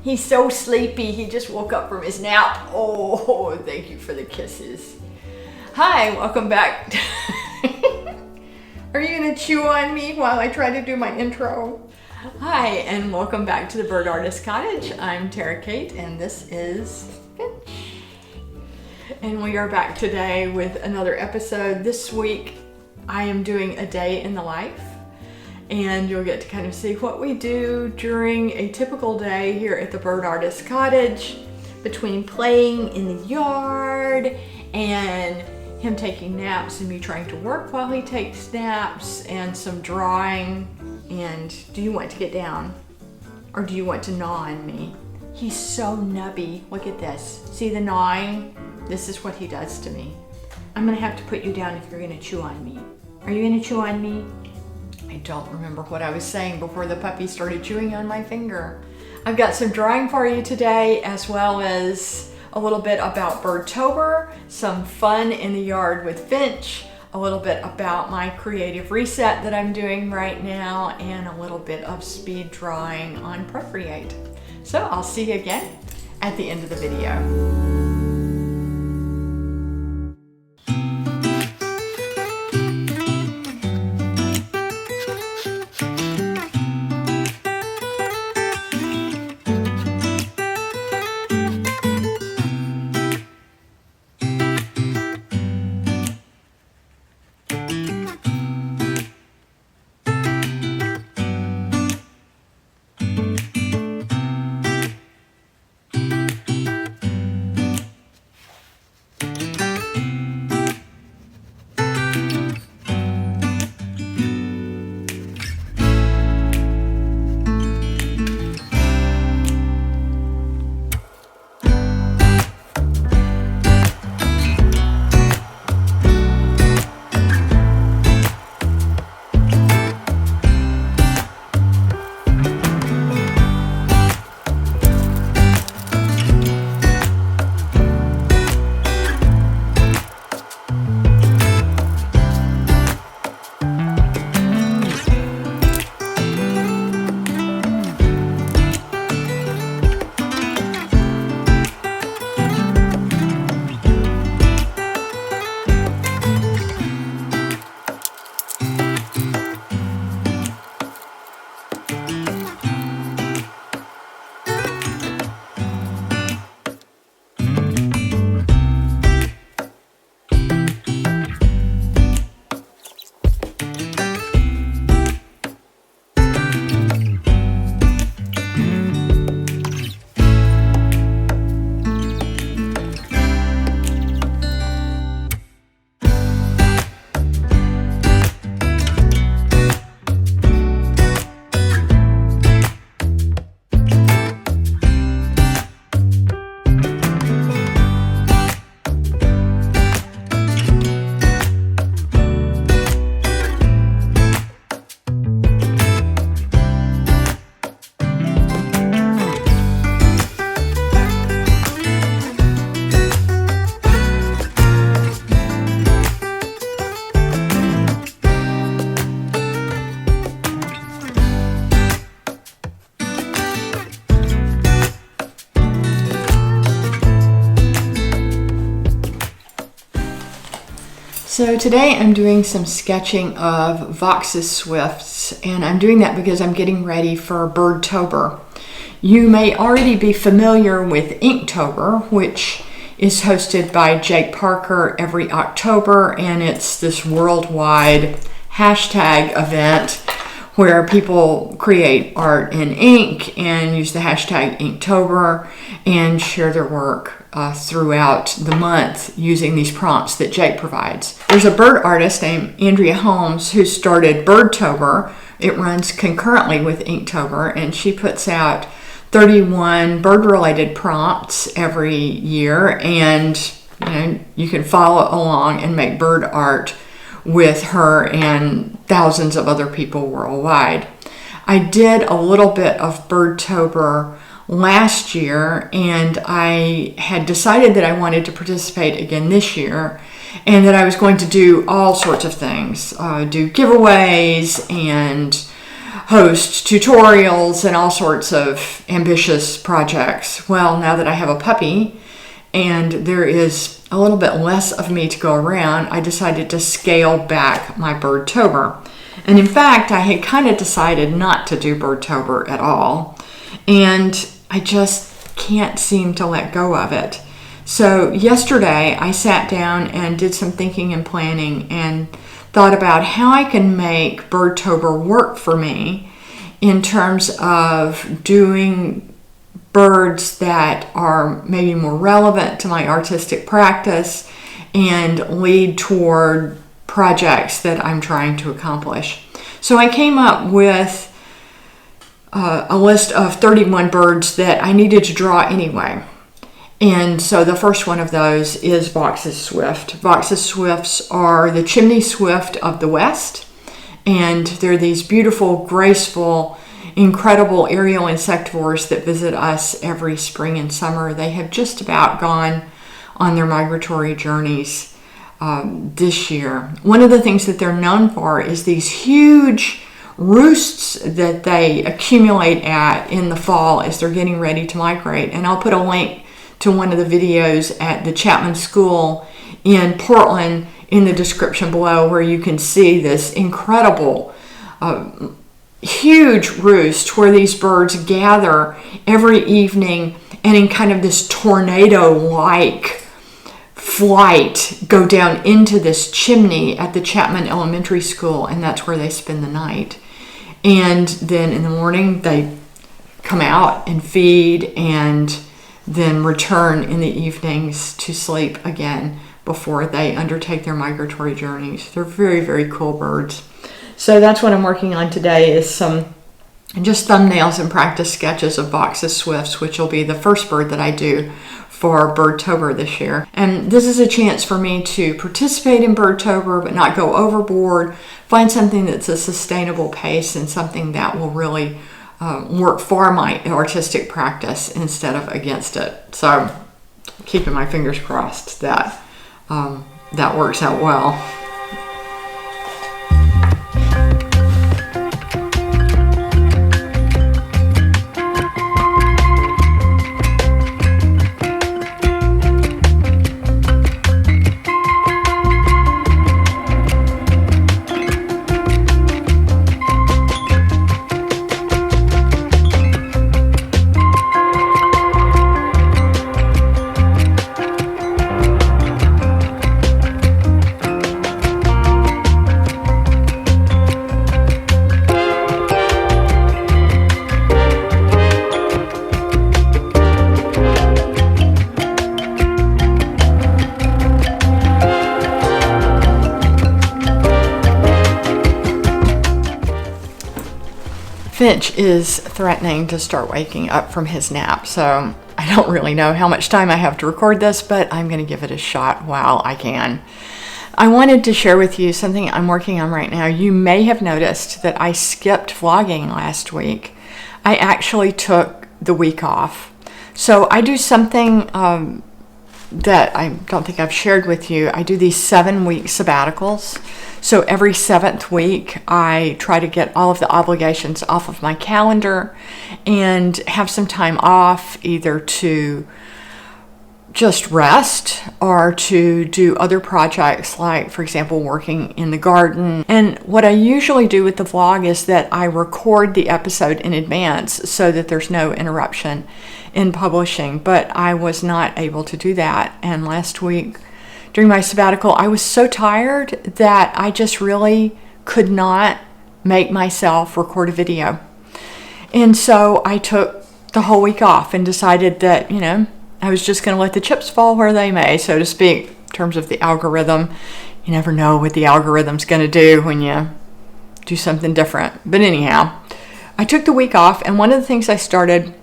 He's so sleepy. He just woke up from his nap. Oh, thank you for the kisses. Hi, welcome back. Are you gonna chew on me while I try to do my intro? Hi, and welcome back to the Bird Artist Cottage. I'm Tara Kate, and this is Finch. And we are back today with another episode. This week, I am doing a day in the life. And you'll get to kind of see what we do during a typical day here at the Bird Artist Cottage, between playing in the yard and him taking naps and me trying to work while he takes naps, and some drawing. And do you want to get down? Or do you want to gnaw on me? He's so nubby. Look at this. See the gnawing? This is what he does to me. I'm gonna have to put you down if you're gonna chew on me. Are you gonna chew on me? I don't remember what I was saying before the puppy started chewing on my finger. I've got some drawing for you today, as well as a little bit about Birdtober, some fun in the yard with Finch, a little bit about my creative reset that I'm doing right now, and a little bit of speed drawing on Procreate. So I'll see you again at the end of the video. So today I'm doing some sketching of Vox's swifts, and I'm doing that because I'm getting ready for Birdtober. You may already be familiar with Inktober, which is hosted by Jake Parker every October, and it's this worldwide hashtag event where people create art in ink and use the hashtag Inktober and share their work throughout the month using these prompts that Jake provides. There's a bird artist named Andrea Holmes who started Birdtober. It runs concurrently with Inktober, and she puts out 31 bird-related prompts every year, and you can follow along and make bird art with her and thousands of other people worldwide. I did a little bit of Birdtober last year, and I had decided that I wanted to participate again this year, and that I was going to do all sorts of things, do giveaways and host tutorials and all sorts of ambitious projects. Well, now that I have a puppy and there is a little bit less of me to go around, I decided to scale back my Birdtober. And in fact, I had kind of decided not to do Birdtober at all. And I just can't seem to let go of it. So yesterday I sat down and did some thinking and planning and thought about how I can make Birdtober work for me in terms of doing birds that are maybe more relevant to my artistic practice and lead toward projects that I'm trying to accomplish. So I came up with a list of 31 birds that I needed to draw anyway. And so the first one of those is Vox's Swift. Vox's Swifts are the chimney swift of the West, and they're these beautiful, graceful, incredible aerial insectivores that visit us every spring and summer. They have just about gone on their migratory journeys this year. One of the things that they're known for is these huge roosts that they accumulate at in the fall as they're getting ready to migrate. And I'll put a link to one of the videos at the Chapman School in Portland in the description below, where you can see this incredible huge roost where these birds gather every evening and in kind of this tornado-like flight go down into this chimney at the Chapman Elementary School, and that's where they spend the night. And then in the morning they come out and feed and then return in the evenings to sleep again before they undertake their migratory journeys. They're very, very cool birds. So that's what I'm working on today, is some just thumbnails and practice sketches of Vox's Swifts, which will be the first bird that I do for Birdtober this year. And this is a chance for me to participate in Birdtober but not go overboard, find something that's a sustainable pace and something that will really work for my artistic practice instead of against it. So keeping my fingers crossed that that works out well. Finch is threatening to start waking up from his nap, so I don't really know how much time I have to record this, but I'm going to give it a shot while I can. I wanted to share with you something I'm working on right now. You may have noticed that I skipped vlogging last week. I actually took the week off. So I do something that I don't think I've shared with you. I do these 7-week sabbaticals. So every 7th week, I try to get all of the obligations off of my calendar and have some time off, either to just rest or to do other projects, like, for example, working in the garden. And what I usually do with the vlog is that I record the episode in advance so that there's no interruption in publishing. But I was not able to do that. And last week, during my sabbatical, I was so tired that I just really could not make myself record a video. And so I took the whole week off and decided that, I was just going to let the chips fall where they may, so to speak, in terms of the algorithm. You never know what the algorithm's going to do when you do something different. But anyhow, I took the week off, and one of the things I started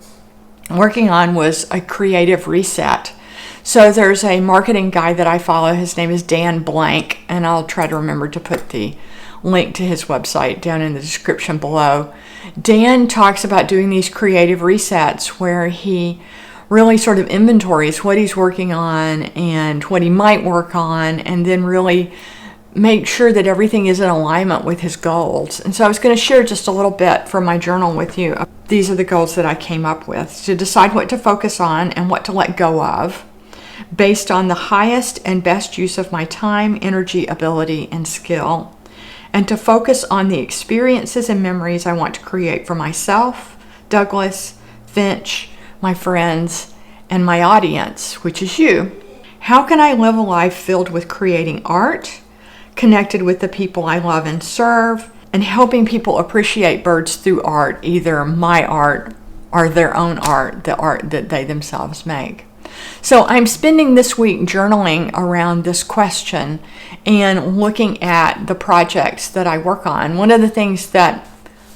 working on was a creative reset. So there's a marketing guy that I follow. His name is Dan Blank, and I'll try to remember to put the link to his website down in the description below. Dan talks about doing these creative resets where he really sort of inventories what he's working on and what he might work on, and then really make sure that everything is in alignment with his goals. And so I was going to share just a little bit from my journal with you. These are the goals that I came up with: to decide what to focus on and what to let go of, based on the highest and best use of my time, energy, ability, and skill, and to focus on the experiences and memories I want to create for myself, Douglas, Finch, my friends, and my audience, which is you. How can I live a life filled with creating art, connected with the people I love and serve, and helping people appreciate birds through art, either my art or their own art, the art that they themselves make? So I'm spending this week journaling around this question and looking at the projects that I work on. One of the things that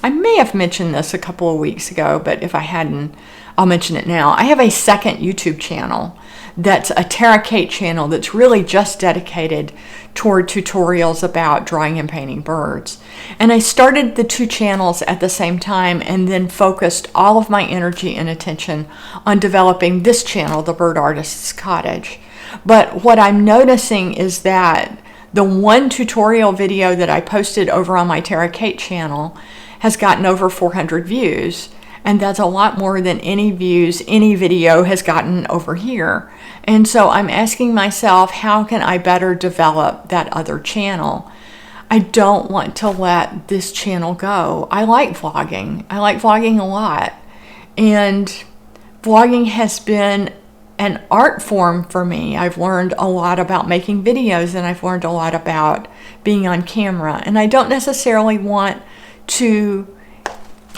I may have mentioned this a couple of weeks ago, but if I hadn't, I'll mention it now. I have a second YouTube channel that's a Tara Kate channel that's really just dedicated toward tutorials about drawing and painting birds. And I started the two channels at the same time and then focused all of my energy and attention on developing this channel, The Bird Artist's Cottage. But what I'm noticing is that the one tutorial video that I posted over on my Tara Kate channel has gotten over 400 views. And that's a lot more than any views any video has gotten over here. And so I'm asking myself, how can I better develop that other channel? I don't want to let this channel go. I like vlogging. I like vlogging a lot. And vlogging has been an art form for me. I've learned a lot about making videos, and I've learned a lot about being on camera. And I don't necessarily want to,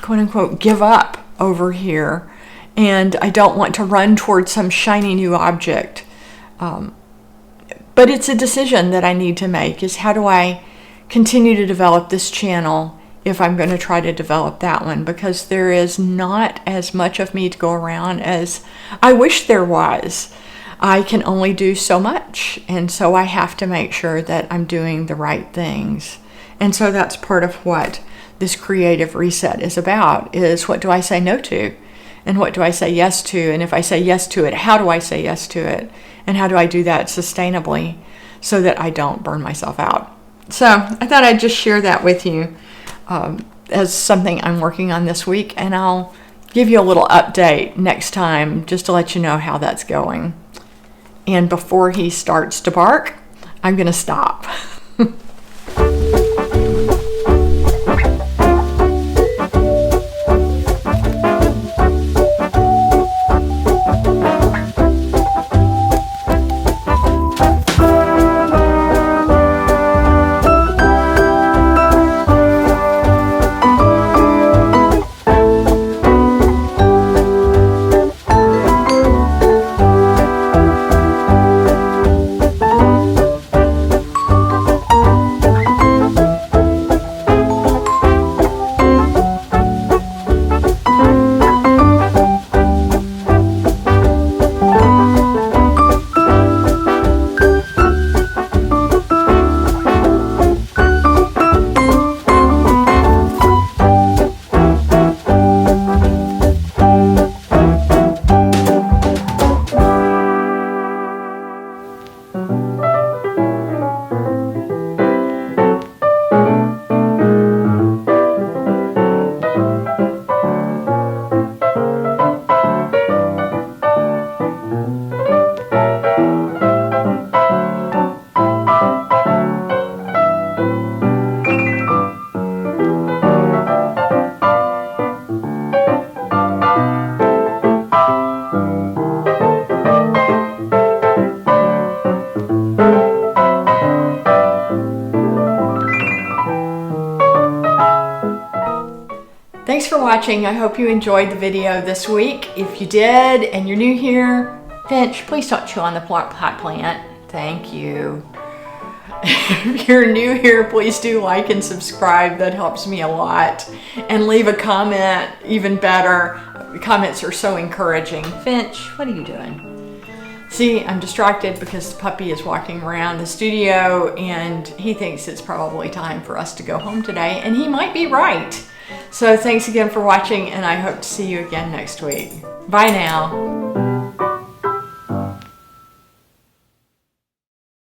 quote unquote, give up over here, and I don't want to run towards some shiny new object. But it's a decision that I need to make, is how do I continue to develop this channel if I'm going to try to develop that one, because there is not as much of me to go around as I wish there was. I can only do so much, and so I have to make sure that I'm doing the right things. And so that's part of what this creative reset is about, is what do I say no to? And what do I say yes to? And if I say yes to it, how do I say yes to it? And how do I do that sustainably so that I don't burn myself out? So I thought I'd just share that with you as something I'm working on this week. And I'll give you a little update next time just to let you know how that's going. And before he starts to bark, I'm going to stop. Thanks for watching. I hope you enjoyed the video this week. If you did and you're new here, Finch, please don't chew on the pot plant. Thank you. If you're new here, please do like and subscribe. That helps me a lot. And leave a comment, even better. Comments are so encouraging. Finch, what are you doing? See, I'm distracted because the puppy is walking around the studio and he thinks it's probably time for us to go home today, and he might be right. So thanks again for watching, and I hope to see you again next week. Bye now.